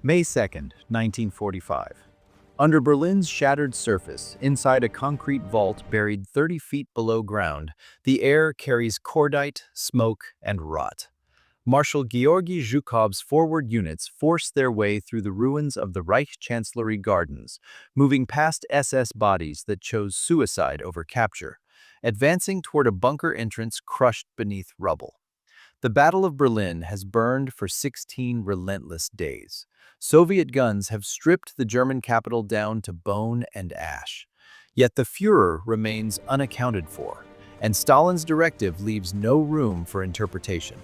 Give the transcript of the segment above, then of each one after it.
May 2nd, 1945. Under Berlin's shattered surface, inside a concrete vault buried 30 feet below ground, the air carries cordite, smoke, and rot. Marshal Georgy Zhukov's forward units force their way through the ruins of the Reich Chancellery Gardens, moving past SS bodies that chose suicide over capture, advancing toward a bunker entrance crushed beneath rubble. The Battle of Berlin has burned for 16 relentless days. Soviet guns have stripped the German capital down to bone and ash. Yet the Führer remains unaccounted for, and Stalin's directive leaves no room for interpretation.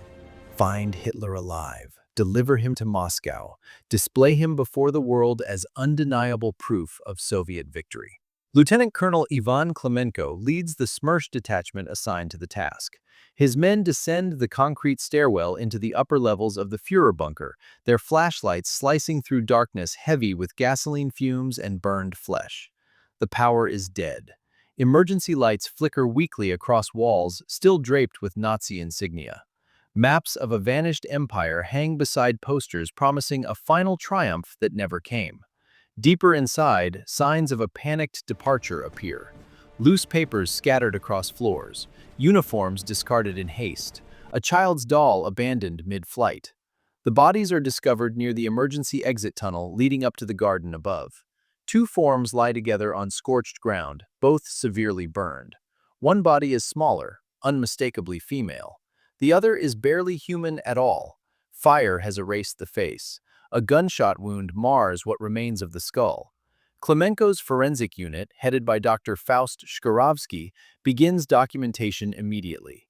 Find Hitler alive, deliver him to Moscow, display him before the world as undeniable proof of Soviet victory. Lieutenant Colonel Ivan Klemenko leads the Smersh detachment assigned to the task. His men descend the concrete stairwell into the upper levels of the Führer bunker, their flashlights slicing through darkness heavy with gasoline fumes and burned flesh. The power is dead. Emergency lights flicker weakly across walls still draped with Nazi insignia. Maps of a vanished empire hang beside posters promising a final triumph that never came. Deeper inside, signs of a panicked departure appear. Loose papers scattered across floors, uniforms discarded in haste, a child's doll abandoned mid-flight. The bodies are discovered near the emergency exit tunnel leading up to the garden above. Two forms lie together on scorched ground, both severely burned. One body is smaller, unmistakably female. The other is barely human at all. Fire has erased the face. A gunshot wound mars what remains of the skull. Klemenko's forensic unit, headed by Dr. Faust Shkarovsky, begins documentation immediately.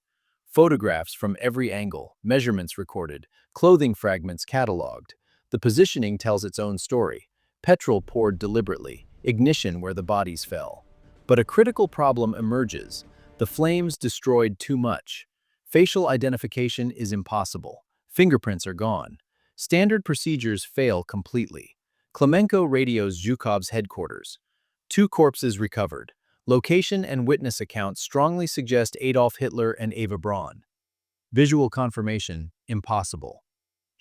Photographs from every angle, measurements recorded, clothing fragments cataloged. The positioning tells its own story. Petrol poured deliberately, ignition where the bodies fell. But a critical problem emerges. The flames destroyed too much. Facial identification is impossible. Fingerprints are gone. Standard procedures fail completely. Klemenko radios Zhukov's headquarters. Two corpses recovered. Location and witness accounts strongly suggest Adolf Hitler and Eva Braun. Visual confirmation, impossible.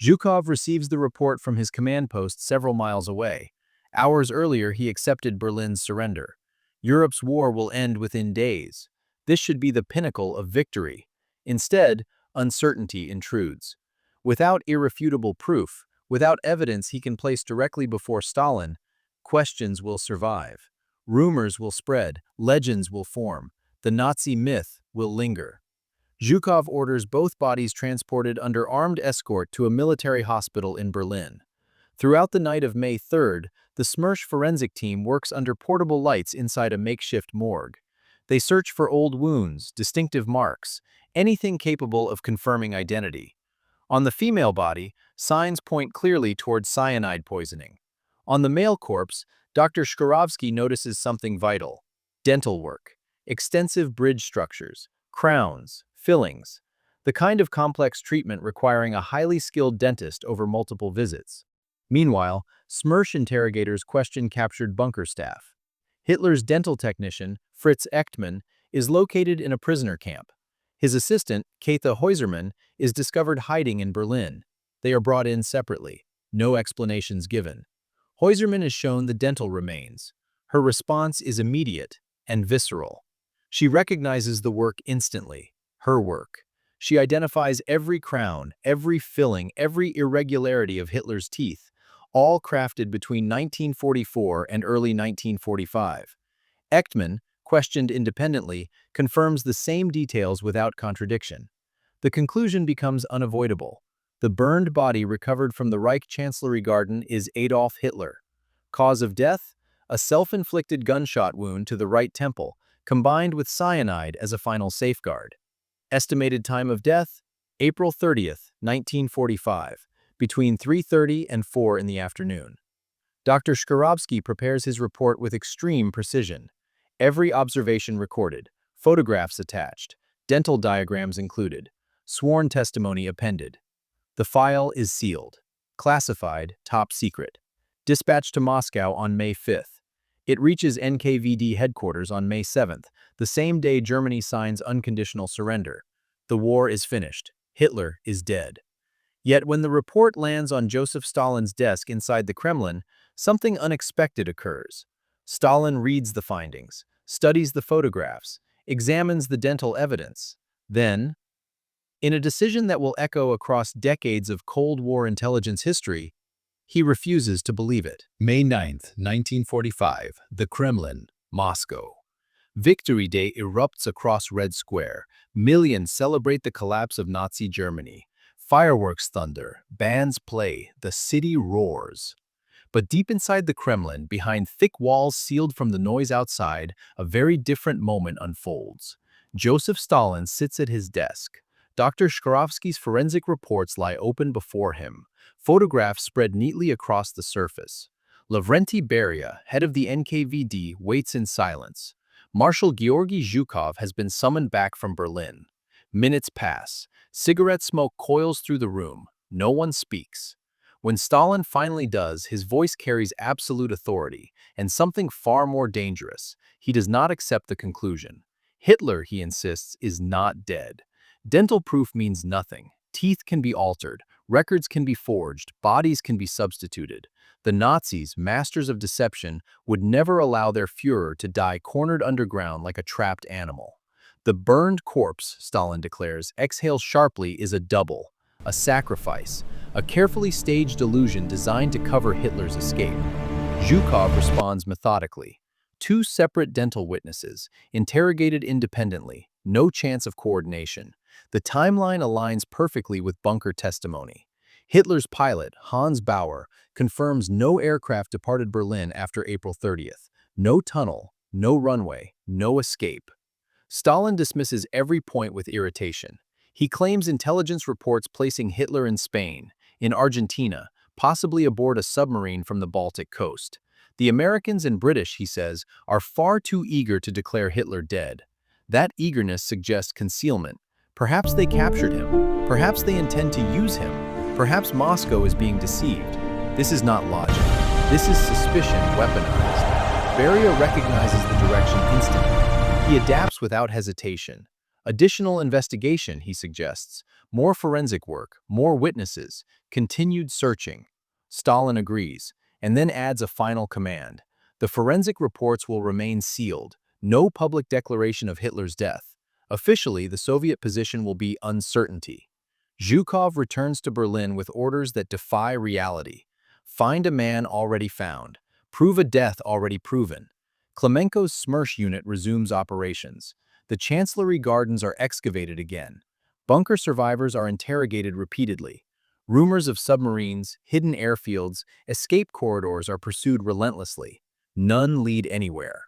Zhukov receives the report from his command post several miles away. Hours earlier, he accepted Berlin's surrender. Europe's war will end within days. This should be the pinnacle of victory. Instead, uncertainty intrudes. Without irrefutable proof, without evidence he can place directly before Stalin, questions will survive. Rumors will spread, legends will form, the Nazi myth will linger. Zhukov orders both bodies transported under armed escort to a military hospital in Berlin. Throughout the night of May 3rd, the Smersh forensic team works under portable lights inside a makeshift morgue. They search for old wounds, distinctive marks, anything capable of confirming identity. On the female body, signs point clearly towards cyanide poisoning. On the male corpse, Dr. Shkarovsky notices something vital: dental work, extensive bridge structures, crowns, fillings, the kind of complex treatment requiring a highly skilled dentist over multiple visits. Meanwhile, Smersh interrogators question captured bunker staff. Hitler's dental technician, Fritz Echtmann, is located in a prisoner camp. His assistant, Katha Heusermann, is discovered hiding in Berlin. They are brought in separately. No explanations given. Heusermann is shown the dental remains. Her response is immediate and visceral. She recognizes the work instantly. Her work. She identifies every crown, every filling, every irregularity of Hitler's teeth, all crafted between 1944 and early 1945. Echtmann, questioned independently, confirms the same details without contradiction. The conclusion becomes unavoidable. The burned body recovered from the Reich Chancellery Garden is Adolf Hitler. Cause of death? A self-inflicted gunshot wound to the right temple, combined with cyanide as a final safeguard. Estimated time of death? April 30th, 1945, between 3:30 and 4 in the afternoon. Dr. Shkarovsky prepares his report with extreme precision. Every observation recorded, photographs attached, dental diagrams included, sworn testimony appended. The file is sealed, classified, top secret, dispatched to Moscow on May 5th. It reaches NKVD headquarters on May 7th, the same day Germany signs unconditional surrender. The war is finished. Hitler is dead. Yet when the report lands on Joseph Stalin's desk inside the Kremlin, something unexpected occurs. Stalin reads the findings, studies the photographs, examines the dental evidence. Then, in a decision that will echo across decades of Cold War intelligence history, he refuses to believe it. May 9th, 1945, the Kremlin, Moscow. Victory Day erupts across Red Square. Millions celebrate the collapse of Nazi Germany. Fireworks thunder, bands play, the city roars. But deep inside the Kremlin, behind thick walls sealed from the noise outside, a very different moment unfolds. Joseph Stalin sits at his desk. Dr. Shklovsky's forensic reports lie open before him, photographs spread neatly across the surface. Lavrenti Beria, head of the NKVD, waits in silence. Marshal Georgy Zhukov has been summoned back from Berlin. Minutes pass. Cigarette smoke coils through the room. No one speaks. When Stalin finally does, his voice carries absolute authority, and something far more dangerous. He does not accept the conclusion. Hitler, he insists, is not dead. Dental proof means nothing. Teeth can be altered, records can be forged, bodies can be substituted. The Nazis, masters of deception, would never allow their Führer to die cornered underground like a trapped animal. The burned corpse, Stalin declares, exhales sharply is a double, a sacrifice, a carefully staged illusion designed to cover Hitler's escape. Zhukov responds methodically. Two separate dental witnesses, interrogated independently, no chance of coordination. The timeline aligns perfectly with bunker testimony. Hitler's pilot, Hans Bauer, confirms no aircraft departed Berlin after April 30th. No tunnel, no runway, no escape. Stalin dismisses every point with irritation. He claims intelligence reports placing Hitler in Spain, in Argentina, possibly aboard a submarine from the Baltic coast. The Americans and British, he says, are far too eager to declare Hitler dead. That eagerness suggests concealment. Perhaps they captured him. Perhaps they intend to use him. Perhaps Moscow is being deceived. This is not logic. This is suspicion weaponized. Beria recognizes the direction instantly. He adapts without hesitation. Additional investigation, he suggests. More forensic work, more witnesses, continued searching. Stalin agrees, and then adds a final command. The forensic reports will remain sealed. No public declaration of Hitler's death. Officially, the Soviet position will be uncertainty. Zhukov returns to Berlin with orders that defy reality. Find a man already found. Prove a death already proven. Klemenko's Smersh unit resumes operations. The Chancellery Gardens are excavated again. Bunker survivors are interrogated repeatedly. Rumors of submarines, hidden airfields, escape corridors are pursued relentlessly. None lead anywhere.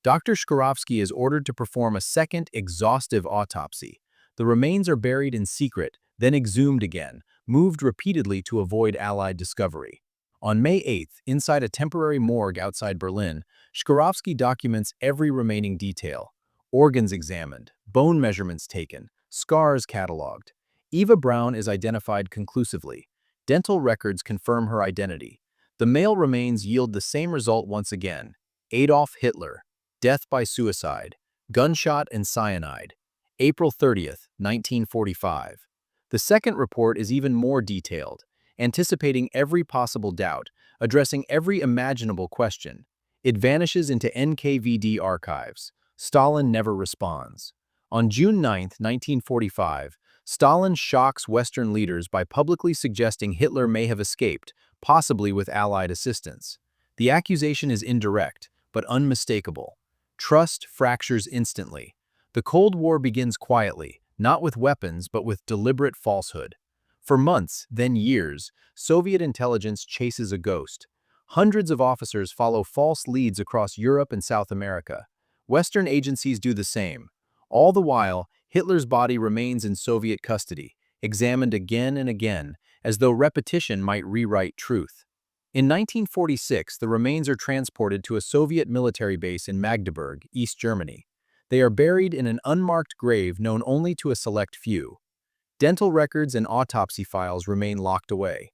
Dr. Shklovsky is ordered to perform a second, exhaustive autopsy. The remains are buried in secret, then exhumed again, moved repeatedly to avoid Allied discovery. On May 8th, inside a temporary morgue outside Berlin, Shklovsky documents every remaining detail. Organs examined, bone measurements taken, scars catalogued. Eva Braun is identified conclusively. Dental records confirm her identity. The male remains yield the same result once again. Adolf Hitler. Death by suicide. Gunshot and cyanide. April 30th, 1945. The second report is even more detailed, anticipating every possible doubt, addressing every imaginable question. It vanishes into NKVD archives. Stalin never responds. On June 9, 1945, Stalin shocks Western leaders by publicly suggesting Hitler may have escaped, possibly with Allied assistance. The accusation is indirect, but unmistakable. Trust fractures instantly. The Cold War begins quietly, not with weapons, but with deliberate falsehood. For months, then years, Soviet intelligence chases a ghost. Hundreds of officers follow false leads across Europe and South America. Western agencies do the same. All the while, Hitler's body remains in Soviet custody, examined again and again, as though repetition might rewrite truth. In 1946, the remains are transported to a Soviet military base in Magdeburg, East Germany. They are buried in an unmarked grave known only to a select few. Dental records and autopsy files remain locked away.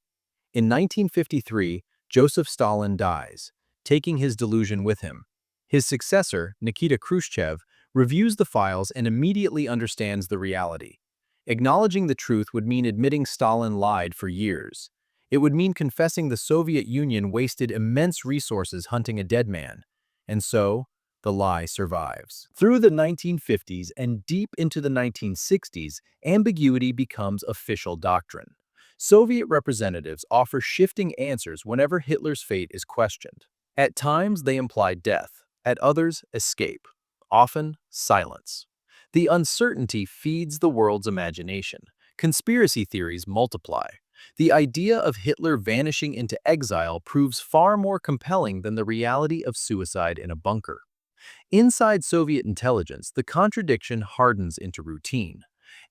In 1953, Joseph Stalin dies, taking his delusion with him. His successor, Nikita Khrushchev, reviews the files and immediately understands the reality. Acknowledging the truth would mean admitting Stalin lied for years. It would mean confessing the Soviet Union wasted immense resources hunting a dead man. And so, the lie survives. Through the 1950s and deep into the 1960s, ambiguity becomes official doctrine. Soviet representatives offer shifting answers whenever Hitler's fate is questioned. At times, they imply death. At others, escape. Often, silence. The uncertainty feeds the world's imagination. Conspiracy theories multiply. The idea of Hitler vanishing into exile proves far more compelling than the reality of suicide in a bunker. Inside Soviet intelligence, the contradiction hardens into routine.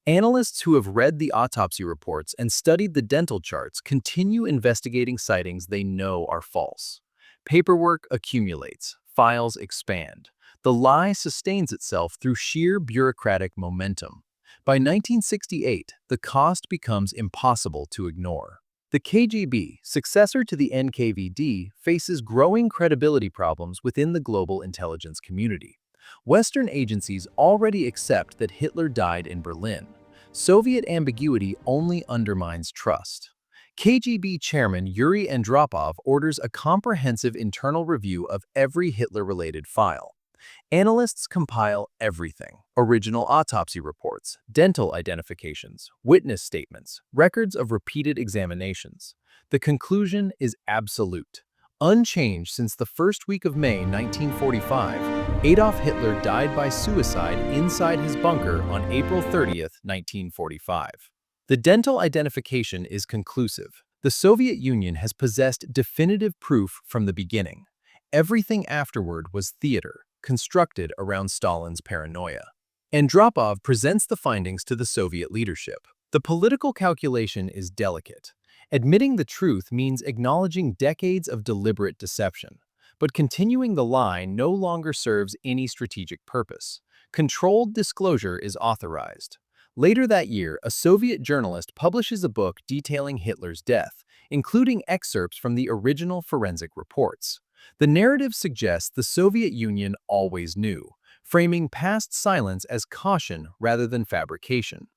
Analysts who have read the autopsy reports and studied the dental charts continue investigating sightings they know are false. Paperwork accumulates, files expand. The lie sustains itself through sheer bureaucratic momentum. By 1968, the cost becomes impossible to ignore. The KGB, successor to the NKVD, faces growing credibility problems within the global intelligence community. Western agencies already accept that Hitler died in Berlin. Soviet ambiguity only undermines trust. KGB chairman Yuri Andropov orders a comprehensive internal review of every Hitler-related file. Analysts compile everything: original autopsy reports, dental identifications, witness statements, records of repeated examinations. The conclusion is absolute. Unchanged since the first week of May 1945, Adolf Hitler died by suicide inside his bunker on April 30th, 1945. The dental identification is conclusive. The Soviet Union has possessed definitive proof from the beginning. Everything afterward was theater, constructed around Stalin's paranoia. Andropov presents the findings to the Soviet leadership. The political calculation is delicate. Admitting the truth means acknowledging decades of deliberate deception. But continuing the lie no longer serves any strategic purpose. Controlled disclosure is authorized. Later that year, a Soviet journalist publishes a book detailing Hitler's death, including excerpts from the original forensic reports. The narrative suggests the Soviet Union always knew, framing past silence as caution rather than fabrication.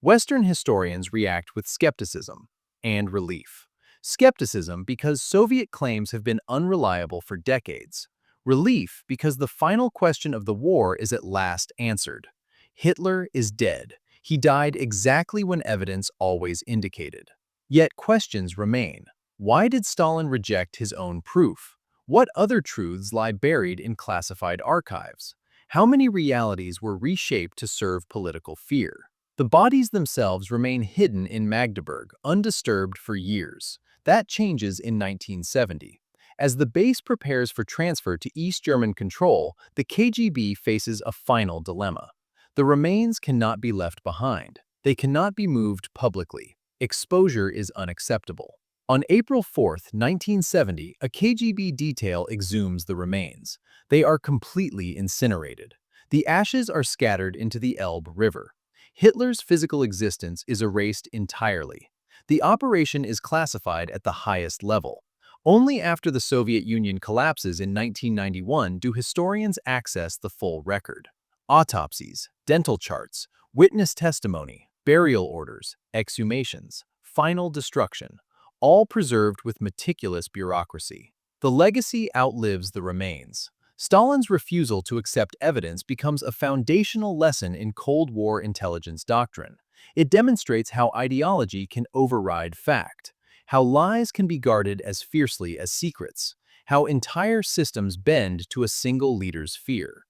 Western historians react with skepticism and relief. Skepticism because Soviet claims have been unreliable for decades. Relief because the final question of the war is at last answered. Hitler is dead. He died exactly when evidence always indicated. Yet questions remain. Why did Stalin reject his own proof? What other truths lie buried in classified archives? How many realities were reshaped to serve political fear? The bodies themselves remain hidden in Magdeburg, undisturbed for years. That changes in 1970. As the base prepares for transfer to East German control, the KGB faces a final dilemma. The remains cannot be left behind. They cannot be moved publicly. Exposure is unacceptable. On April 4, 1970, a KGB detail exhumes the remains. They are completely incinerated. The ashes are scattered into the Elbe River. Hitler's physical existence is erased entirely. The operation is classified at the highest level. Only after the Soviet Union collapses in 1991 do historians access the full record. Autopsies, dental charts, witness testimony, burial orders, exhumations, final destruction, all preserved with meticulous bureaucracy. The legacy outlives the remains. Stalin's refusal to accept evidence becomes a foundational lesson in Cold War intelligence doctrine. It demonstrates how ideology can override fact, how lies can be guarded as fiercely as secrets, how entire systems bend to a single leader's fear.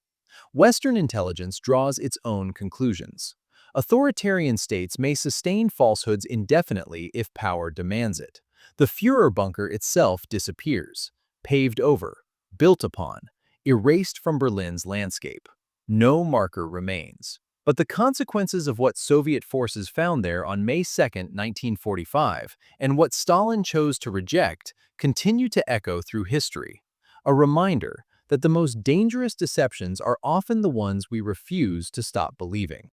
Western intelligence draws its own conclusions. Authoritarian states may sustain falsehoods indefinitely if power demands it. The Führer bunker itself disappears, paved over, built upon, erased from Berlin's landscape. No marker remains. But the consequences of what Soviet forces found there on May 2, 1945, and what Stalin chose to reject, continue to echo through history. A reminder that the most dangerous deceptions are often the ones we refuse to stop believing.